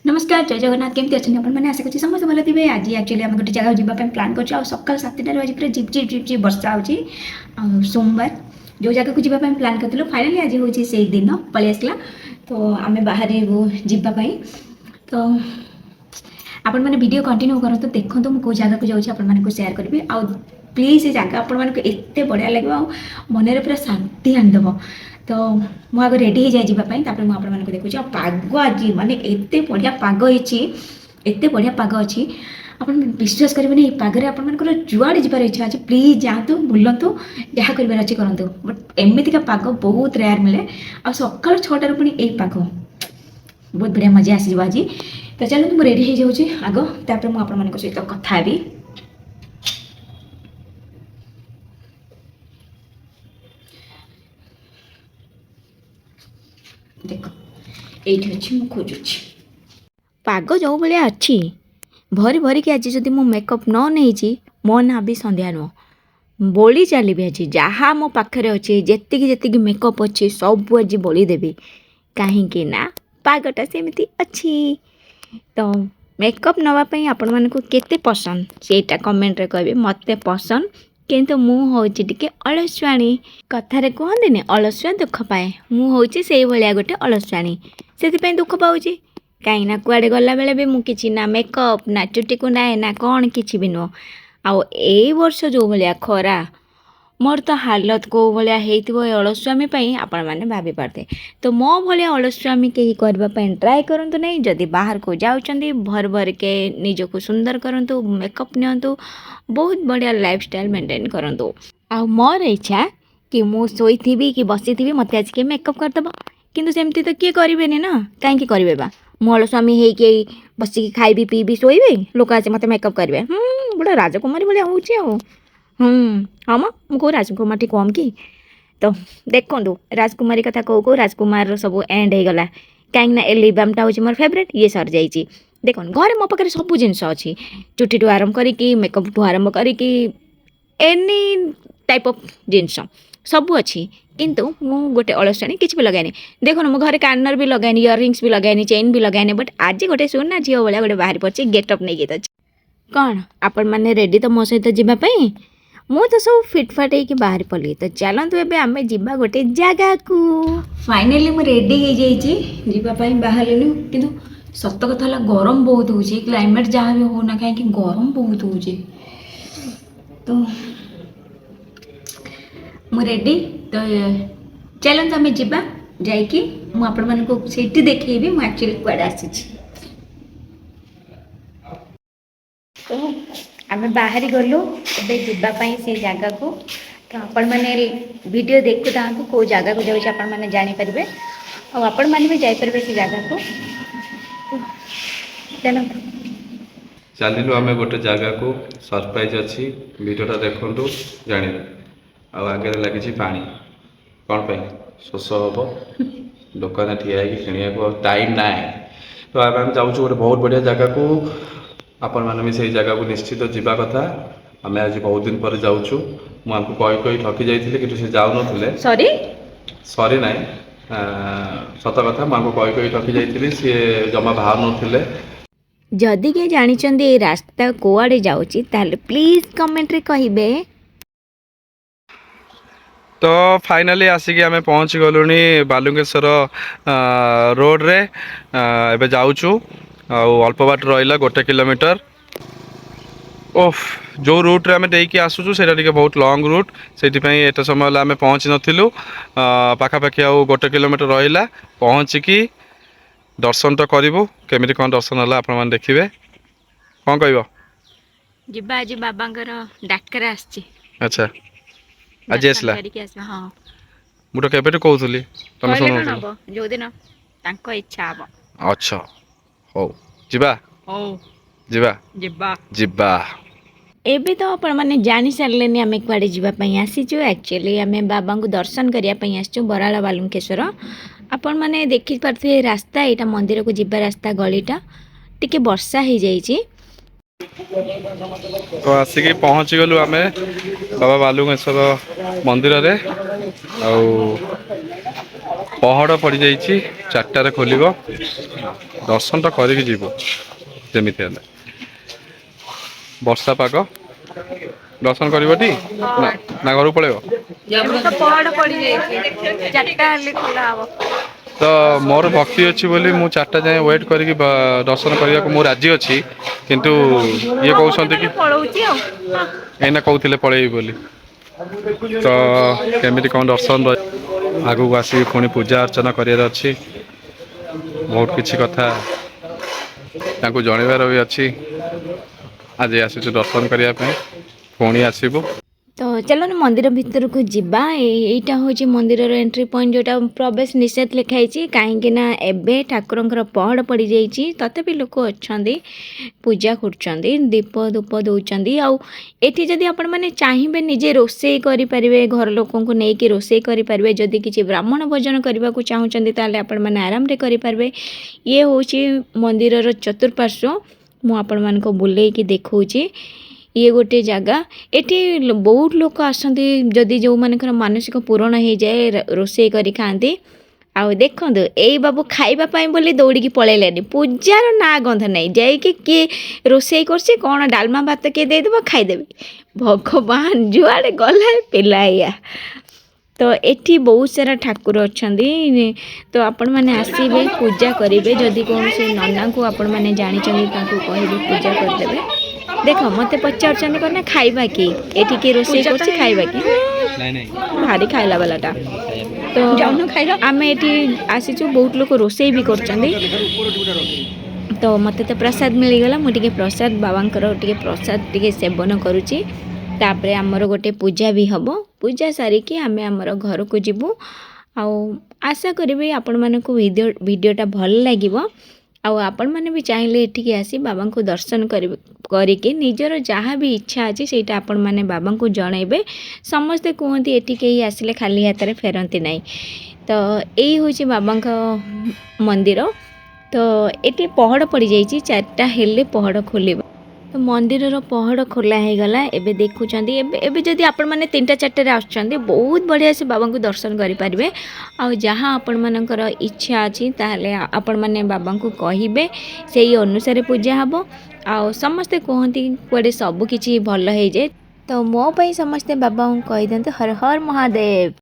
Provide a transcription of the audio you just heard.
नमस्कार जय जगन्नाथ केमती अच्छे मैंने आशा करছি ସମସ୍ତେ ଭଲ ଥିବେ ଆଜି ଆକ୍ଚୁଆଲି ଆମେ ଗୋଟେ ଜାଗାକୁ ଯିବା ପାଇଁ ପ୍ଲାନ୍ କରିଛୁ ଆଉ ସକାଳ 7ଟାରୁ ଆଜି ପୁରା ଝିପ୍ ଝିପ୍ ଝିପ୍ ଝିପ୍ ବର୍ଷା ହେଉଛି ଆଉ ସୋମବାର ଯେଉଁ ଜାଗାକୁ ଯିବା ପାଇଁ ପ୍ଲାନ୍ କରିଥିଲୁ ଫାଇନାଲି ଆଜି ହେଉଛି ସେଇ ଦିନ ପଳେଇ ଆସିଲା ତ ଆମେ ବାହାରିବୁ ଯିବା ପାଇଁ ତ ଆପଣମାନେ ଭିଡ଼ିଓ କଣ୍ଟିନ୍ୟू କରନ୍ତୁ ଦେଖନ୍ତୁ ମୁଁ କେଉଁ ଜାଗାକୁ ଯାଉଛି ଆପଣମାନଙ୍କୁ ସେୟାର କରିବି ଆଉ ପ୍ଲିଜ୍ ଏ ଜାଗା ଆପଣମାନଙ୍କୁ ଏତେ ବଢ଼ିଆ ଲାଗିବ ଆଉ ମନରେ ପୁରା ଶାନ୍ତି ଆଣିଦେବ ତ ମୁଁ ଆଗ ରେଡ଼ି ହେଇଯାଏ ଯିବା ପାଇଁ ତାପରେ ମୁଁ ଆପଣମାନଙ୍କୁ ଦେଖୁଛି ଆଉ ପାଗ ଆଜି ମାନେ ଏତେ ବଢ଼ିଆ ପାଗ ହେଇଛି ଏତେ ବଢ଼ିଆ ପାଗ ଅଛି ଆପଣ ବିଶ୍ୱାସ କରିବେନି ଏଇ ପାଗରେ ଆପଣମାନଙ୍କର ଯୁଆଡ଼େ ଯିବାର ଇଚ୍ଛା ଅଛି ପ୍ଲିଜ୍ ଯାଆନ୍ତୁ ବୁଲନ୍ତୁ ଯାହା କରିବାର ଅଛି କରନ୍ତୁ ବଟ୍ ଏମିତିକା ପାଗ ବହୁତ ରେୟାର ମିଳେ ଆଉ ସକାଳ 6ଟାରୁ ପୁଣି ଏଇ ପାଗ ବହୁତ ବଢ଼ିଆ ମଜା ଆସିଯିବ ଆଜି ତ ଚାଲନ୍ତୁ ମୁଁ ରେଡ଼ି ହେଇଯାଉଛି ଆଗ ତାପରେ ମୁଁ ଆପଣମାନଙ୍କ ସହିତ କଥା ହେବି ଦେଖ ଏଇଠି ଅଛି ମୁଁ ଖୋଜୁଛି ପାଗ ଯେଉଁ ଭଳିଆ ଅଛି ଭରି ଭରିକି ଆଜି ଯଦି ମୁଁ ମେକଅପ୍ ନ ନେଇଛି ମୋ ନାଁ ବି ସନ୍ଧ୍ୟା ନୁହଁ ବୋଳି ଚାଲିବି ଆଜି ଯାହା ମୋ ପାଖରେ ଅଛି ଯେତିକି ଯେତିକି ମେକଅପ୍ ଅଛି ସବୁ ଆଜି ବୋଳି ଦେବି କାହିଁକି ନା ପାଗଟା ସେମିତି ଅଛି ତ ମେକଅପ୍ ନେବା ପାଇଁ ଆପଣମାନଙ୍କୁ କେତେ ପସନ୍ଦ ସେଇଟା କମେଣ୍ଟରେ କହିବେ ମୋତେ ପସନ୍ଦ କିନ୍ତୁ ମୁଁ ହେଉଛି ଟିକେ ଅଳସୁଆଣୀ କଥାରେ କୁହନ୍ତିନି ଅଳସୁଆ ଦୁଃଖ ପାଏ ମୁଁ ହେଉଛି ସେଇଭଳିଆ ଗୋଟେ ଅଳସୁଆଣୀ ସେଥିପାଇଁ ଦୁଃଖ ପାଉଛି କାହିଁକି ନା କୁଆଡ଼େ ଗଲାବେଳେ ବି ମୁଁ କିଛି ନା ମେକଅପ୍ ନା ଚୁଟିକୁ ନାଏ ନା କ'ଣ କିଛି ବି ନୁହଁ ଆଉ ଏଇ ବର୍ଷ ଯେଉଁ ଭଳିଆ ଖରା ମୋର ତ ହାଲତ କେଉଁ ଭଳିଆ ହେଇଥିବ ଏ ଅଳସୁଆମୀ ପାଇଁ ଆପଣମାନେ ଭାବି ପାରୁଥିବେ ତ ମୋ ଭଳିଆ ଅଳସୁଆମୀ କେହି କରିବା ପାଇଁ ଟ୍ରାଏ କରନ୍ତୁ ନାହିଁ ଯଦି ବାହାରକୁ ଯାଉଛନ୍ତି ଭର ଭରିକେ ନିଜକୁ ସୁନ୍ଦର କରନ୍ତୁ ମେକଅପ୍ ନିଅନ୍ତୁ ବହୁତ ବଢ଼ିଆ ଲାଇଫଷ୍ଟାଇଲ୍ ମେଣ୍ଟେନ୍ କରନ୍ତୁ ଆଉ ମୋର ଇଚ୍ଛା କି ମୁଁ ଶୋଇଥିବି କି ବସିଥିବି ମୋତେ ଆଜି କିଏ ମେକଅପ୍ କରିଦେବ କିନ୍ତୁ ସେମିତି ତ କିଏ କରିବେନି ନା କାହିଁକି କରିବେ ବା ମୁଁ ଅଳସୁଆମୀ ହେଇକି ବସିକି ଖାଇବି ପିଇବି ଶୋଇବି ଲୋକ ଆସି ମୋତେ ମେକଅପ୍ କରିବେ ଗୋଟେ ରାଜକୁମାରୀ ଭଳିଆ ହେଉଛି ଆଉ ହଁ ମ ମୁଁ କେଉଁ ରାଜକୁମାରଟି କମ୍ କି ତ ଦେଖନ୍ତୁ ରାଜକୁମାରୀ କଥା କହୁ ରାଜକୁମାରର ସବୁ ଏଣ୍ଡ ହେଇଗଲା କାହିଁକିନା ଏ ଲିବାମ୍ଟା ହେଉଛି ମୋର ଫେଭରେଟ୍ ଇଏ ସରିଯାଇଛି ଦେଖନ୍ତୁ ଘରେ ମୋ ପାଖରେ ସବୁ ଜିନିଷ ଅଛି ଚୁଟିଠୁ ଆରମ୍ଭ କରିକି ମେକଅପ୍ଠୁ ଆରମ୍ଭ କରିକି ଏନି ଟାଇପ୍ ଅଫ୍ ଜିନିଷ ସବୁ ଅଛି କିନ୍ତୁ ମୁଁ ଗୋଟେ ଅଳସୁଆଣୀ କିଛି ବି ଲଗାଏନି ଦେଖୁନ ମୁଁ ଘରେ କାନର ବି ଲଗାଏନି ଇୟରିଙ୍ଗସ୍ ବି ଲଗାଏନି ଚେନ୍ ବି ଲଗାଏନି ବଟ୍ ଆଜି ଗୋଟେ ସୁନା ଝିଅ ଭଳିଆ ଗୋଟେ ବାହାରି ପଡ଼ିଛି ଗେଟଅପ୍ ନେଇକି ଅଛି କ'ଣ ଆପଣମାନେ ରେଡ଼ି ତ ମୋ ସହିତ ଯିବା ପାଇଁ ମୁଁ ତ ସବୁ ଫିଟଫାଟ ହେଇକି ବାହାରି ପଡ଼ିଲି ତ ଚାଲନ୍ତୁ ଏବେ ଆମେ ଯିବା ଗୋଟେ ଜାଗାକୁ ଫାଇନାଲି ମୁଁ ରେଡ଼ି ହେଇଯାଇଛି ଯିବା ପାଇଁ ବାହାରିଲୁ କିନ୍ତୁ ସତ କଥା ହେଲା ଗରମ ବହୁତ ହେଉଛି କ୍ଲାଇମେଟ୍ ଯାହା ବି ହେଉନା କାହିଁକି ଗରମ ବହୁତ ହେଉଛି ତ ମୁଁ ରେଡ଼ି ତ ଚାଲନ୍ତୁ ଆମେ ଯିବା ଯାଇକି ମୁଁ ଆପଣମାନଙ୍କୁ ସେଇଠି ଦେଖେଇବି ମୁଁ ଆକ୍ଚୁଆଲି କୁଆଡ଼େ ଆସିଛି ତ ଆମେ ବାହାରି ଗଲୁ ଏବେ ଯିବା ପାଇଁ ସେ ଜାଗାକୁ ତ ଆପଣମାନେ ଭିଡ଼ିଓ ଦେଖୁଥାନ୍ତୁ କେଉଁ ଜାଗାକୁ ଯାଉଛି ଆପଣମାନେ ଜାଣିପାରିବେ ଆଉ ଆପଣମାନେ ବି ଯାଇପାରିବେ ସେ ଜାଗାକୁ ଚାଲନ୍ତୁ ଚାଲିଲୁ ଆମେ ଗୋଟେ ଜାଗାକୁ ସରପ୍ରାଇଜ୍ ଅଛି ଭିଡ଼ିଓଟା ଦେଖନ୍ତୁ ଜାଣିବେ ଆଉ ଆଗରେ ଲାଗିଛି ପାଣି କ'ଣ ପାଇଁ ଶୋଷ ହେବ ଦୋକାନରେ ଠିଆ ହେଇକି କିଣିବାକୁ ଆଉ ଟାଇମ୍ ନାହିଁ ତ ଆମେ ଯାଉଛୁ ଗୋଟେ ବହୁତ ବଢ଼ିଆ ଜାଗାକୁ ଆପଣମାନେ ବି ସେଇ ଜାଗାକୁ ନିଶ୍ଚିତ ଯିବା କଥା ଆମେ ଆଜି ବହୁତ ଦିନ ପରେ ଯାଉଛୁ ମୁଁ ଆମକୁ କହି ଠକି ଯାଇଥିଲି କିନ୍ତୁ ସେ ଯାଉନଥିଲେ ସରି ନାହିଁ ସତ କଥା ମୁଁ ଆମକୁ କହି ଠକି ଯାଇଥିଲି ସିଏ ଜମା ବାହାରୁ ନଥିଲେ ଯଦି କିଏ ଜାଣିଛନ୍ତି ଏ ରାସ୍ତା କୁଆଡ଼େ ଯାଉଛି ତାହେଲେ ପ୍ଲିଜ୍ କମେଣ୍ଟରେ କହିବେ ତ ଫାଇନାଲି ଆସିକି ଆମେ ପହଞ୍ଚି ଗଲୁଣି ବାଲୁଙ୍ଗେଶ୍ୱର ରୋଡ଼ରେ ଏବେ ଯାଉଛୁ ଆଉ ଅଳ୍ପ ବାଟ ରହିଲା 1 କିଲୋମିଟର ଓଫ୍ ଯେଉଁ ରୁଟ୍ରେ ଆମେ ଦେଇକି ଆସୁଛୁ ସେଇଟା ଟିକେ ବହୁତ ଲଙ୍ଗ ରୁଟ୍ ସେଇଥିପାଇଁ ଏତେ ସମୟ ହେଲା ଆମେ ପହଞ୍ଚି ନଥିଲୁ ପାଖାପାଖି ଆଉ 1 କିଲୋମିଟର ରହିଲା ପହଞ୍ଚିକି ଦର୍ଶନ ତ କରିବୁ କେମିତି କ'ଣ ଦର୍ଶନ ହେଲା ଆପଣମାନେ ଦେଖିବେ କ'ଣ କହିବ ଯିବା ଆଜି ବାବାଙ୍କର ଡାକରା ଆସିଛି ଆଚ୍ଛା ଆଜି ଆସିଲା ହଁ ମୁଁ ତ କେବେଠୁ କହୁଥିଲି ତମେ ଶୁଣୁଥିଲ ଯୋଉଦିନ ତାଙ୍କ ଇଚ୍ଛା ହବ ଆଚ୍ଛା ହଉ ଯିବା ଯିବା ଯିବା ଯିବା ଏବେ ତ ଆପଣମାନେ ଜାଣି ସାରିଲେନି ଆମେ କୁଆଡ଼େ ଯିବା ପାଇଁ ଆସିଛୁ ଆକ୍ଚୁଆଲି ଆମେ ବାବାଙ୍କୁ ଦର୍ଶନ କରିବା ପାଇଁ ଆସିଛୁ ବରାଳ ବାଲୁଙ୍କେଶ୍ୱର ଆପଣମାନେ ଦେଖିପାରୁଥିବେ ରାସ୍ତା ଏଇଟା ମନ୍ଦିରକୁ ଯିବା ରାସ୍ତା ଗଳିଟା ଟିକେ ବର୍ଷା ହେଇଯାଇଛି ତ ଆସିକି ପହଞ୍ଚିଗଲୁ ଆମେ ବାବା ବାଲୁଙ୍ଗେଶ୍ୱର ମନ୍ଦିରରେ ଆଉ ପହଡ଼ ପଡ଼ିଯାଇଛି 4টাରେ ଖୋଲିବ ଦର୍ଶନଟା କରିକି ଯିବୁ ଯେମିତି ହେଲେ ବର୍ଷା ପାଗ ଦର୍ଶନ କରିବଟି ନା ଘରକୁ ପଳେଇବ ପହଡ଼ ପଡ଼ିଯାଇଛି 4ଟା ହେଲେ ଖୋଲା ହବ। ତ ମୋର ଭକ୍ତି ଅଛି ବୋଲି ମୁଁ 4ଟା ଯାଏଁ ୱେଟ୍ କରିକି ଦର୍ଶନ କରିବାକୁ ମୁଁ ରାଜି ଅଛି କିନ୍ତୁ ଇଏ କହୁଛନ୍ତି କି ପଳଉଛି ଆଉ ଏଇନା କହୁଥିଲେ ପଳେଇବି ବୋଲି ତ କେମିତି କ'ଣ ଦର୍ଶନ ଆଗକୁ ଆସିକି ପୁଣି ପୂଜା ଅର୍ଚ୍ଚନା କରିବାର ଅଛି ବହୁତ କିଛି କଥା ତାଙ୍କୁ ଜଣାଇବାର ବି ଅଛି ଆଜି ଆସିଛୁ ଦର୍ଶନ କରିବା ପାଇଁ ପୁଣି ଆସିବୁ ତ ଚାଲନ୍ତୁ ମନ୍ଦିର ଭିତରକୁ ଯିବା ଏଇଟା ହେଉଛି ମନ୍ଦିରର ଏଣ୍ଟ୍ରି ପଏଣ୍ଟ ଯେଉଁଟା ପ୍ରବେଶ ନିଷେଧ ଲେଖା ହେଇଛି କାହିଁକି ନା ଏବେ ଠାକୁରଙ୍କର ପହଡ଼ ପଡ଼ିଯାଇଛି ତଥାପି ଲୋକ ଅଛନ୍ତି ପୂଜା କରୁଛନ୍ତି ଦୀପ ଧୂପ ଦେଉଛନ୍ତି ଆଉ ଏଠି ଯଦି ଆପଣମାନେ ଚାହିଁବେ ନିଜେ ରୋଷେଇ କରିପାରିବେ ଘର ଲୋକଙ୍କୁ ନେଇକି ରୋଷେଇ କରିପାରିବେ ଯଦି କିଛି ବ୍ରାହ୍ମଣ ଭୋଜନ କରିବାକୁ ଚାହୁଁଛନ୍ତି ତାହେଲେ ଆପଣମାନେ ଆରାମରେ କରିପାରିବେ ଇଏ ହେଉଛି ମନ୍ଦିରର ଚତୁଃପାର୍ଶ୍ୱ ମୁଁ ଆପଣମାନଙ୍କୁ ବୁଲେଇକି ଦେଖାଉଛି ଇଏ ଗୋଟେ ଜାଗା ଏଠି ବହୁତ ଲୋକ ଆସନ୍ତି ଯଦି ଯେଉଁମାନଙ୍କର ମାନସିକ ପୂରଣ ହେଇଯାଏ ରୋଷେଇ କରି ଖାଆନ୍ତି ଆଉ ଦେଖନ୍ତୁ ଏଇ ବାବୁ ଖାଇବା ପାଇଁ ବୋଲି ଦୌଡ଼ିକି ପଳେଇଲେନି ପୂଜାର ନାଁ ଗନ୍ଧ ନାହିଁ ଯାଇକି କିଏ ରୋଷେଇ କରୁଛି କ'ଣ ଡାଲମା ଭାତ କିଏ ଦେଇଦେବ ଖାଇଦେବେ ଭଗବାନ ଯୁଆଡ଼େ ଗଲା ପିଲା ଏଇଆ ତ ଏଠି ବହୁତ ସାରା ଠାକୁର ଅଛନ୍ତି ତ ଆପଣମାନେ ଆସିବେ ପୂଜା କରିବେ ଯଦି କୌଣସି ନନାଙ୍କୁ ଆପଣମାନେ ଜାଣିଛନ୍ତି ତାଙ୍କୁ କହିବେ ପୂଜା କରିଦେବେ ଦେଖ ମୋତେ ପଚାରୁଛନ୍ତି କ'ଣ ନା ଖାଇବା କି ଏଠି କିଏ ରୋଷେଇ କରୁଛି ଖାଇବା କି ଭାରି ଖାଇଲା ବାଲାଟା ତ ଆମେ ଏଠି ଆସିଛୁ ବହୁତ ଲୋକ ରୋଷେଇ ବି କରୁଛନ୍ତି ତ ମୋତେ ତ ପ୍ରସାଦ ମିଳିଗଲା ମୁଁ ଟିକେ ପ୍ରସାଦ ବାବାଙ୍କର ଟିକେ ପ୍ରସାଦ ଟିକେ ସେବନ କରୁଛି ତାପରେ ଆମର ଗୋଟେ ପୂଜା ବି ହେବ ପୂଜା ସାରିକି ଆମେ ଆମର ଘରକୁ ଯିବୁ ଆଉ ଆଶା କରିବି ଆପଣମାନଙ୍କୁ ଭିଡ଼ିଓଟା ଭଲ ଲାଗିବ ଆଉ ଆପଣମାନେ ବି ଚାହିଁଲେ ଏଠିକି ଆସି ବାବାଙ୍କୁ ଦର୍ଶନ କରିକି ନିଜର ଯାହା ବି ଇଚ୍ଛା ଅଛି ସେଇଟା ଆପଣମାନେ ବାବାଙ୍କୁ ଜଣାଇବେ ସମସ୍ତେ କୁହନ୍ତି ଏଠି କେହି ଆସିଲେ ଖାଲି ହାତରେ ଫେରନ୍ତି ନାହିଁ ତ ଏଇ ହେଉଛି ବାବାଙ୍କ ମନ୍ଦିର ତ ଏଠି ପହଡ଼ ପଡ଼ିଯାଇଛି 4ଟା ହେଲେ ପହଡ଼ ଖୋଲିବ ତ ମନ୍ଦିରର ପହଡ଼ ଖୋଲା ହେଇଗଲା ଏବେ ଦେଖୁଛନ୍ତି ଏବେ ଯଦି ଆପଣମାନେ 3ଟା 4ଟାରେ ଆସୁଛନ୍ତି ବହୁତ ବଢ଼ିଆ ସେ ବାବାଙ୍କୁ ଦର୍ଶନ କରିପାରିବେ ଆଉ ଯାହା ଆପଣମାନଙ୍କର ଇଚ୍ଛା ଅଛି ତାହେଲେ ଆପଣମାନେ ବାବାଙ୍କୁ କହିବେ ସେଇ ଅନୁସାରେ ପୂଜା ହେବ ଆଉ ସମସ୍ତେ କୁହନ୍ତି କୁଆଡ଼େ ସବୁ କିଛି ଭଲ ହେଇଯାଏ ତ ମୋ ପାଇଁ ସମସ୍ତେ ବାବାଙ୍କୁ କହିଦିଅନ୍ତୁ ହର ହର ମହାଦେବ।